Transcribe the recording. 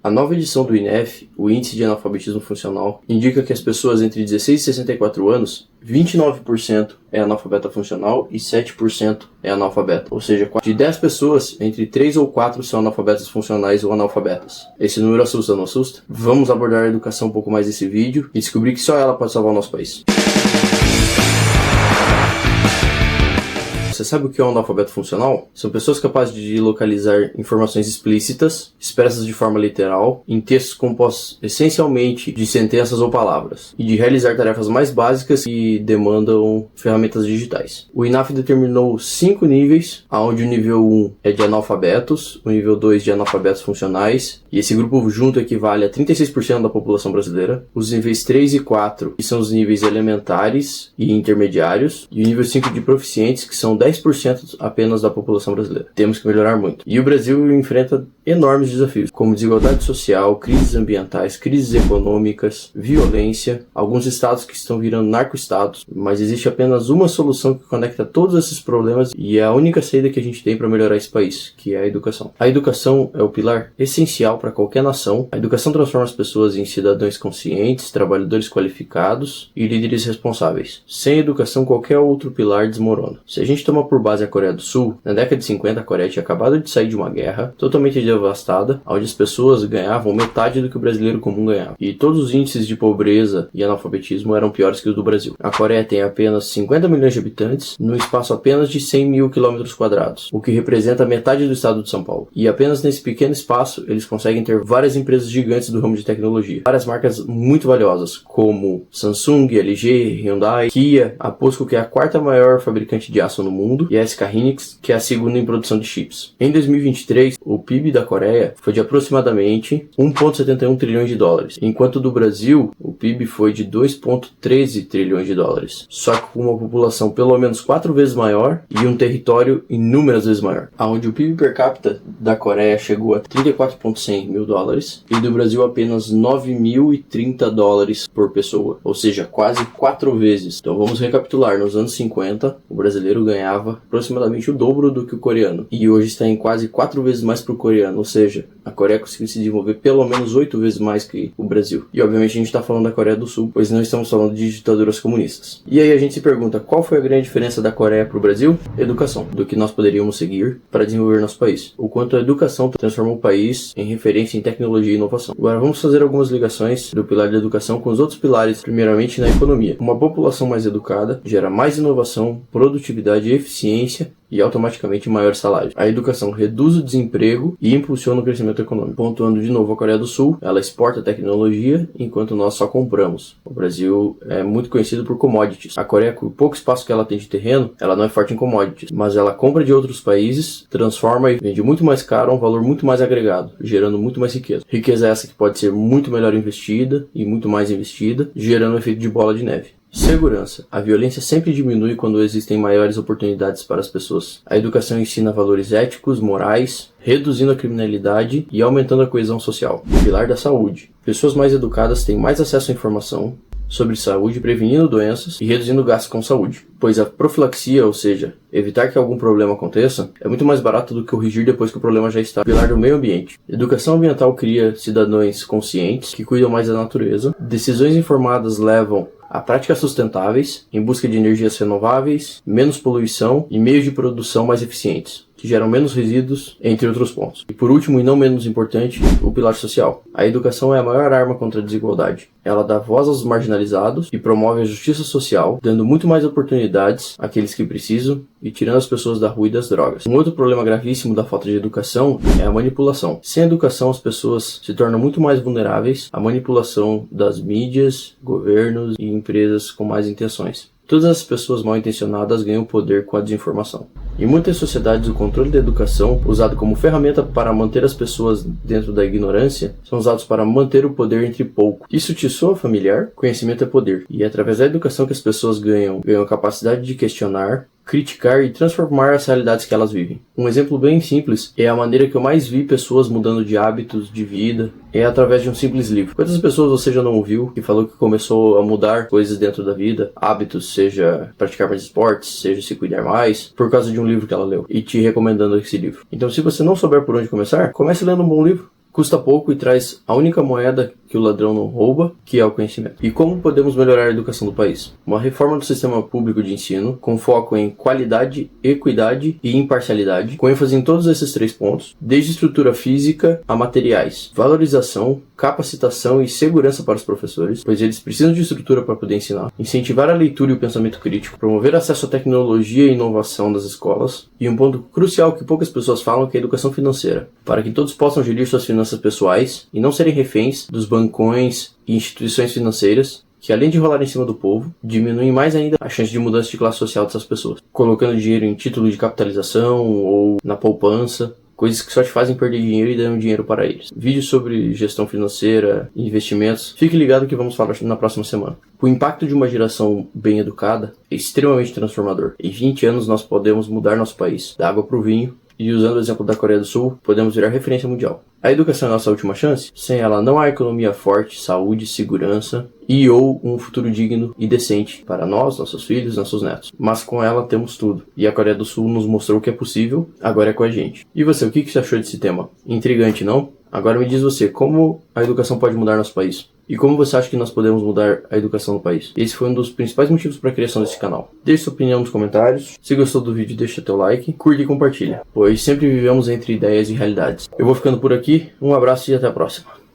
A nova edição do INEF, o Índice de Analfabetismo Funcional, indica que as pessoas entre 16 e 64 anos, 29% é analfabeta funcional e 7% é analfabeta. Ou seja, de 10 pessoas, entre 3 ou 4 são analfabetas funcionais ou analfabetas. Esse número assusta, não assusta? Vamos abordar a educação um pouco mais nesse vídeo e descobrir que só ela pode salvar o nosso país. Você sabe o que é um analfabeto funcional? São pessoas capazes de localizar informações explícitas, expressas de forma literal, em textos compostos essencialmente de sentenças ou palavras, e de realizar tarefas mais básicas que demandam ferramentas digitais. O INAF determinou 5 níveis, onde o nível 1 é de analfabetos, o nível 2 de analfabetos funcionais, e esse grupo junto equivale a 36% da população brasileira. Os níveis 3 e 4, que são os níveis elementares e intermediários, e o nível 5 de proficientes, que são 10% apenas da população brasileira. Temos que melhorar muito. E o Brasil enfrenta enormes desafios, como desigualdade social, crises ambientais, crises econômicas, violência, alguns estados que estão virando narco-estados, mas existe apenas uma solução que conecta todos esses problemas e é a única saída que a gente tem para melhorar esse país, que é a educação. A educação é o pilar essencial para qualquer nação. A educação transforma as pessoas em cidadãos conscientes, trabalhadores qualificados e líderes responsáveis. Sem educação, qualquer outro pilar desmorona. Se a gente toma por base a Coreia do Sul, na década de 50 a Coreia tinha acabado de sair de uma guerra totalmente devastada, onde as pessoas ganhavam metade do que o brasileiro comum ganhava. E todos os índices de pobreza e analfabetismo eram piores que os do Brasil. A Coreia tem apenas 50 milhões de habitantes, num espaço apenas de 100 mil quilômetros quadrados, o que representa metade do estado de São Paulo. E apenas nesse pequeno espaço, eles conseguem ter várias empresas gigantes do ramo de tecnologia. Várias marcas muito valiosas, como Samsung, LG, Hyundai, Kia, a POSCO, que é a quarta maior fabricante de aço no mundo, e a SK Hynix, que é a segunda em produção de chips. Em 2023, o PIB da Coreia foi de aproximadamente 1,71 trilhões de dólares, enquanto do Brasil, o PIB foi de 2,13 trilhões de dólares, só que com uma população pelo menos 4 vezes maior e um território inúmeras vezes maior, onde o PIB per capita da Coreia chegou a 34,100 mil dólares e do Brasil apenas 9.030 dólares por pessoa, ou seja, quase 4 vezes. Então vamos recapitular, nos anos 50, o brasileiro ganhava aproximadamente o dobro do que o coreano, e hoje está em quase 4 vezes mais para o coreano, ou seja, a Coreia conseguiu se desenvolver pelo menos 8 vezes mais que o Brasil. E obviamente a gente está falando da Coreia do Sul, pois não estamos falando de ditaduras comunistas. E aí a gente se pergunta, qual foi a grande diferença da Coreia para o Brasil? Educação, do que nós poderíamos seguir para desenvolver nosso país. O quanto a educação transformou o país em referência em tecnologia e inovação. Agora vamos fazer algumas ligações do pilar da educação com os outros pilares, primeiramente na economia. Uma população mais educada gera mais inovação, produtividade e eficiência e automaticamente maior salário. A educação reduz o desemprego e impulsiona o crescimento econômico. Pontuando de novo a Coreia do Sul, ela exporta tecnologia enquanto nós só compramos. O Brasil é muito conhecido por commodities. A Coreia, com o pouco espaço que ela tem de terreno, ela não é forte em commodities, mas ela compra de outros países, transforma e vende muito mais caro a um valor muito mais agregado, gerando muito mais riqueza. Riqueza essa que pode ser muito melhor investida e muito mais investida, gerando um efeito de bola de neve. Segurança. A violência sempre diminui quando existem maiores oportunidades para as pessoas. A educação ensina valores éticos, morais, reduzindo a criminalidade e aumentando a coesão social. Pilar da saúde. Pessoas mais educadas têm mais acesso à informação sobre saúde, prevenindo doenças e reduzindo gastos com saúde, pois a profilaxia, ou seja, evitar que algum problema aconteça, é muito mais barato do que corrigir depois que o problema já está. Pilar do meio ambiente. Educação ambiental cria cidadãos conscientes que cuidam mais da natureza. Decisões informadas levam a práticas sustentáveis, em busca de energias renováveis, menos poluição e meios de produção mais eficientes, que geram menos resíduos, entre outros pontos. E por último, e não menos importante, o pilar social. A educação é a maior arma contra a desigualdade. Ela dá voz aos marginalizados e promove a justiça social, dando muito mais oportunidades àqueles que precisam e tirando as pessoas da rua e das drogas. Um outro problema gravíssimo da falta de educação é a manipulação. Sem educação, as pessoas se tornam muito mais vulneráveis à manipulação das mídias, governos e empresas com más intenções. Todas as pessoas mal intencionadas ganham poder com a desinformação. Em muitas sociedades, o controle da educação, usado como ferramenta para manter as pessoas dentro da ignorância, são usados para manter o poder entre poucos. Isso te soa familiar? Conhecimento é poder. E é através da educação que as pessoas ganham a capacidade de questionar, criticar e transformar as realidades que elas vivem. Um exemplo bem simples é a maneira que eu mais vi pessoas mudando de hábitos de vida é através de um simples livro. Quantas pessoas você já não ouviu que falou que começou a mudar coisas dentro da vida, hábitos, seja praticar mais esportes, seja se cuidar mais, por causa de um livro que ela leu e te recomendando esse livro? Então, se você não souber por onde começar, comece lendo um bom livro. custa pouco e traz a única moeda que o ladrão não rouba, que é o conhecimento. E como podemos melhorar a educação do país? Uma reforma do sistema público de ensino, com foco em qualidade, equidade e imparcialidade, com ênfase em todos esses 3 pontos, desde estrutura física a materiais, valorização, capacitação e segurança para os professores, pois eles precisam de estrutura para poder ensinar, incentivar a leitura e o pensamento crítico, promover acesso à tecnologia e inovação das escolas, e um ponto crucial que poucas pessoas falam, que é a educação financeira, para que todos possam gerir suas finanças pessoais e não serem reféns dos bancões e instituições financeiras, que além de rolar em cima do povo, diminuem mais ainda a chance de mudança de classe social dessas pessoas, colocando dinheiro em título de capitalização ou na poupança, coisas que só te fazem perder dinheiro e dão dinheiro para eles. Vídeos sobre gestão financeira e investimentos. Fique ligado que vamos falar na próxima semana. O impacto de uma geração bem educada é extremamente transformador. Em 20 anos nós podemos mudar nosso país, da água para o vinho, e usando o exemplo da Coreia do Sul, podemos virar referência mundial. A educação é a nossa última chance? Sem ela não há economia forte, saúde, segurança e ou um futuro digno e decente para nós, nossos filhos, nossos netos. Mas com ela temos tudo. E a Coreia do Sul nos mostrou que é possível, agora é com a gente. E você, o que você achou desse tema? Intrigante, não? Agora me diz você, como a educação pode mudar nosso país? E como você acha que nós podemos mudar a educação no país? Esse foi um dos principais motivos para a criação desse canal. Deixe sua opinião nos comentários. Se gostou do vídeo, deixa teu like, curte e compartilha, pois sempre vivemos entre ideias e realidades. Eu vou ficando por aqui, um abraço e até a próxima.